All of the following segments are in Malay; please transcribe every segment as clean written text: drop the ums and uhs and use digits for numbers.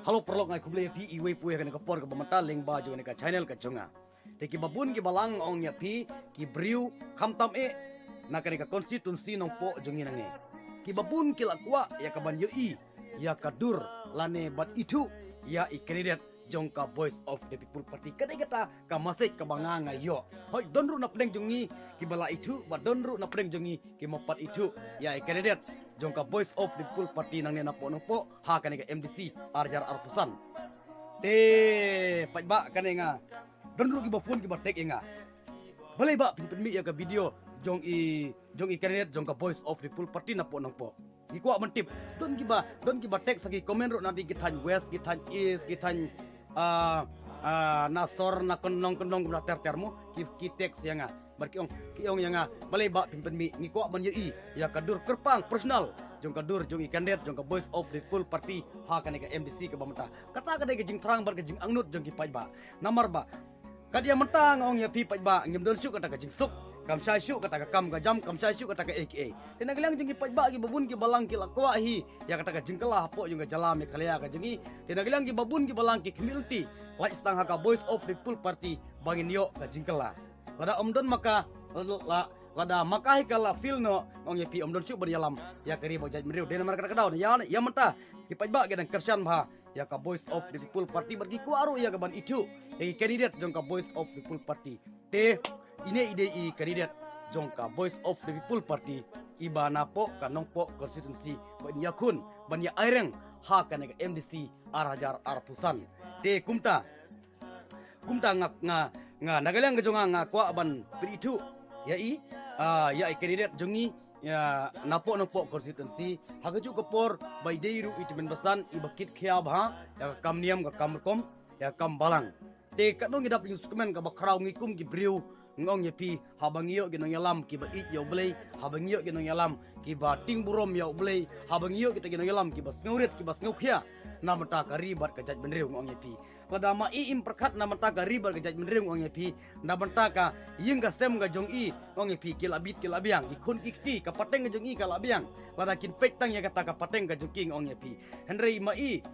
Halo perlo ngai kuble pi iwe puye kan kapor ka bamata leng ba jo ka channel ka chunga. Te ki babun ki balang ong ya pi ki briu khamtam e na ka constituency nong po jongi nange. Ki babun ki lakwa ya ka ban yo i ya ka dur lane bat itu ya i candidate jong ka voice of the people party kadai kata ka masej ka banganga yo hoi donru na pedeng jongi ki bala itu ba donru na pedeng jongi ki mopat itu ya i candidate jong ka voice of the people party nang ne na po ha kan ka MDC arjar arpusan te pai ba kan nga donru ki ba phone ki ba tek nga balai ba pin mi ya ka video jong i candidate jong ka voice of the people party na po Gikuak mentip don kiba tek sagi komen ro nanti gitan west gitan east gitan nasor na kenong guna termo ki teks yanga kiong yanga balai ba pimpen mi gikuak man i ya kadur kerpang personal jong kadur jong ikandet jong ka voice of the full party ha kan ka MDC ka bamata kata kadai ke jing terang bar ke jing angnut jong ki pai ba namar ba kadia mentang ong ya pi pai ba ngem don syuk kata ka jing suk kam syuk kata ka kam ga jam kam syuk kata ka AKA tenagalang jeng ki pai ba ki babun ki balang ki lakwa hi ya kata ka jingkala po jeng ka jalam ka lea ka jengi tenagalang ki babun ki balang ki community lai stang ha ka voice of the full party bangin yo ka jingkala lada omdon maka lada makai kala feel no ong ya pi omdon syuk beryalam ya kari bo jaj meriu den mar kata daun ya menta ki pai ba gedang kersan bha ya ka voice of the full party bergi kuaru ya ka ban itu e candidate jong ka voice of the full party te ini ide i kandidat jongka voice of the people party iba napo kanong po konstitusi ban yakun ban ya aireng ha kanega MDC arajar arpusan te kumta nga nagalang jonga nga kwa ban pritu ya i kandidat jongi ya napo konstitusi hagaju kapor bai deiru itimen basan ibakit khia bha ya kamniam ka kamkom ya kambalang te kadong idap instrumen ka bakrau ngikum ki briu ngong yepi habang iyo ginong yalam ki ba it yo blay habang iyo ginong yalam ki ba ting burom yo blay habang iyo kita ginong yalam ki ba sngurit ki ba sngukhya namata ka ribat ka jaj benrew ngong yepi ladama i imperkat namata ka ribat ka jaj benrew ngong yepi namata ka yingga stem ga jong i ngong yepi ki labiang ki khun kikti ka pateng ga jong i ka labiang lada kin pektang ya kata ka pateng ga jong ki ngong yepi henry ma i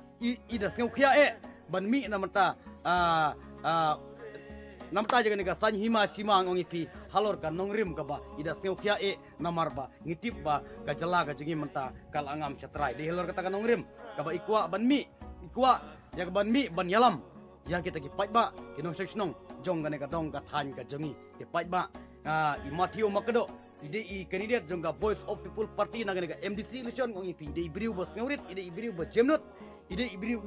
da sngukhya e ban mi namata namta jaga nega san hima simang ong ipi halor ka nongrim ka ba ida sneukhia e namar ba ngitip ba ka jala ka jingi menta kal angam chatrai de halor kata ka nongrim ka ba ikwa ban mi ikwa ya ka ban mi ban yalam ya kita ki pai ba kinong sechnong jong ka nega dong ka than ka jingi ki pai ba i mathio makdo ide i candidate jong ka voice of the people party na nega MDC election ong ipi ide ibriu ba sneurit ide ibriu ba jemnut ide ibriu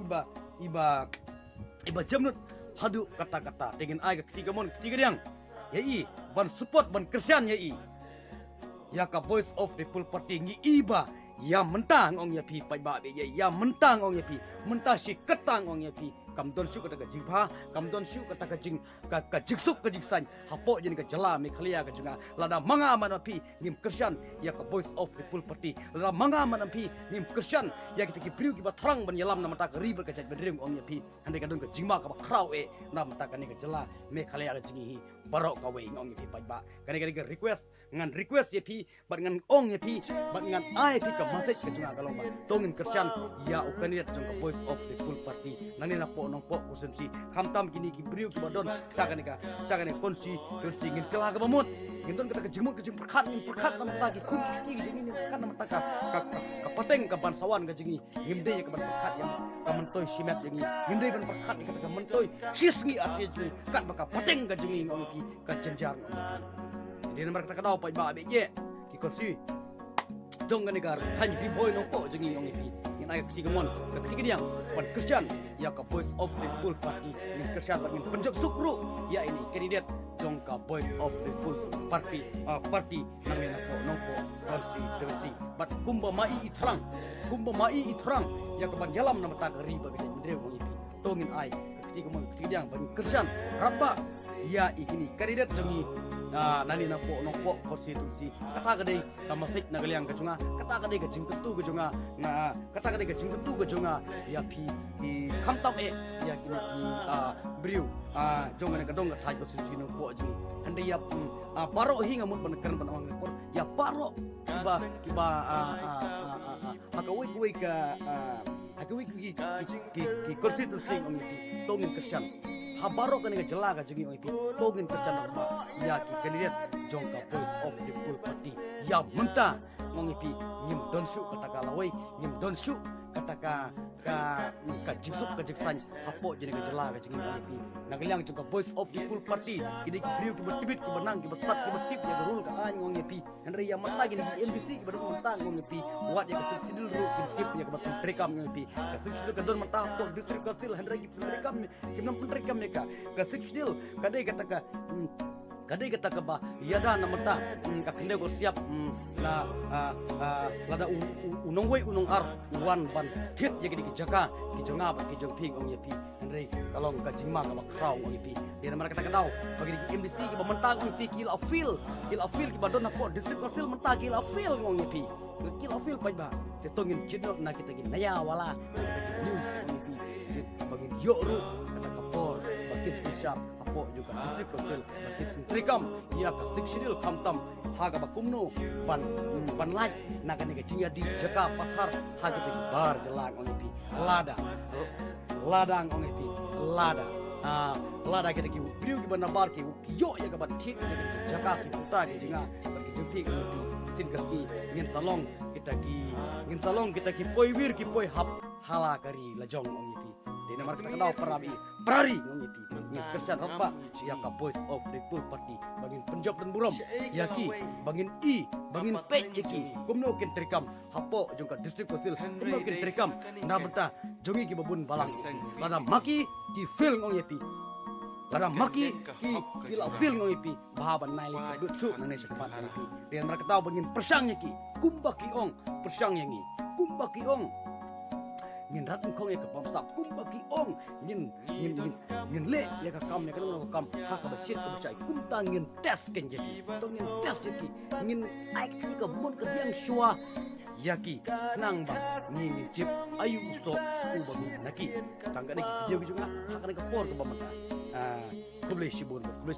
iba jemnut hadu kata-kata dengan ai ketiga diang yai ban support ban kersian yai ya ka voice of the full party ngi iba ya mentang ong ya pi pai ba be ya mentang ong ya pi mentah si ketang ong ya pi kam don syuk kata ka jingpha kam don syuk kata ka jing ka jiksuk ka jiksan hapo jen ka jala me khalia ka junga lada manga man pi nim kersian ya ka voice of the full party lada manga man pi nim kersian ya kita ki priu ki ba thrang ban yalam na mata ka riber ka jaj bedrim ong ya pi hande ka don ka jingma ka ba kraw e na mata ka ne ka jala me khalia ka jingi barok ka we ong ya pi pai ba kane ka request ya pi ban ngan ong ya pi ban ngan ai pi ka message ka junga kalong ba tongin kersian ya u kandidat jong ka voice of the full party nani na po nong po konsumsi kamtam kini ki briu ki badon sakane konsi ngin kela ka bamut ngin kata kejimut perkat na mata ki kun ki jingi kan na mata ka pateng ka bansawan ka jingi ngimde ka ban perkat yang ka mentoy simet jingi ngimde ban perkat ni kata ka mentoy sisngi asia jingi kan baka pateng ka jingi ngong ki ka jenjar di nomor kata daw pa ba be ki konsi dong ka negar tan ki boy no po jingi ngong ki ay ketiga dia pan Christian ya ka voice of the full party ni Christian bagi penjok sukru ya ini kandidat jong ka voice of the full party namanya nopo konstitusi bat kumba mai itrang ya ka ban yalam nama ta gari bagi mendre wong ipi tongin ai ketiga dia bagi Christian rabba ya ini kandidat jongi nani na po nong po konstitusi kata kadai tamasik nagaliang ka junga kata kadai ka jing tentu ka junga na kata kadai ka jing tentu ka junga ya pi khamtam e ya kini briu jonga ne ka dong ka thai konstitusi no po jingi hande ya paro hinga mut ban awang report ya paro kiba haka wei ka hakiwi ki kursi tursing ong ipi tongin Christian habaro kan nga jela ka jungi ong ipi tongin Christian ba ya ki kandidat jongka voice of the full party ya menta ong ipi ngim donshu kata kalawai ngim donshu kata ka jiksuk ka jiksan hapo jadi ka jela ka jungi ong ipi nagaliang jongka voice of the full party kini kriu ki bertibit ki benang ki bestat ki bertip ya garul ka an ong ipi henry ya menta gini di NBC ki berung mentang ong ipi buat ya ka sidil ru ki tip ya ka batun trekam ong ipi ka sidil ka don menta hapo distrik kasil henry ki trekam ki nam trekam ne ka sidil kadai kata ka ba yada na mata ka kinde ko siap la lada unong wei unong ar wan ban tit ya ki jaka ki jonga ba ki jong ping ong yepi henry kalong ka jingma ka kraw ong yepi dia mereka kata kadau bagi di MBC ki ba mentang ong fi kil afil ki ba don hapo distrik kasil mentang kil afil ong yepi kil afil pa ba tetongin chino na kita gi naya wala news bagi yo ru kata kapor bakit siap hapo juga distrik kasil bakit trikam ia kastik sidil kamtam haga bakumno ban laj naga nega jinga di jaka pathar haga di bar jelang ong ipi ladang ong ipi lada kita ki priu ki bana bar ki yo ya ka bat thik jaka ki puta ki jinga bagi juti ki sin gaski ngin salong kita ki poiwir ki poi hap hala kari lajong ong ipi di nomor kita kenal perari ong ipi ni Christian Rotba ya ka voice of the full party bangin penjab dan buram yaki bangin bangin pek yaki kumno ken trikam hapo jongka distrik kosil kumno ken trikam na beta jongi ki babun balang lada maki ki fil ngong yepi lada maki ki la fil ngong yepi bahaban nai li dutsu nang sepat yepi dia mereka tahu bangin persang yaki kumbaki ong persang yangi kumbaki ong ngin rat kong ya kapam sap kumbaki ong ngin le ya ka kam ya kan kam ha ka basit ka basai kum tangin tes ken jadi tong ngin tes jadi ngin ai ka mun ka diang shua yaki nang ba ngin chip ayu uso ku ba naki tangga ni video juga akan ka por ka ba mata kuble shibun kuble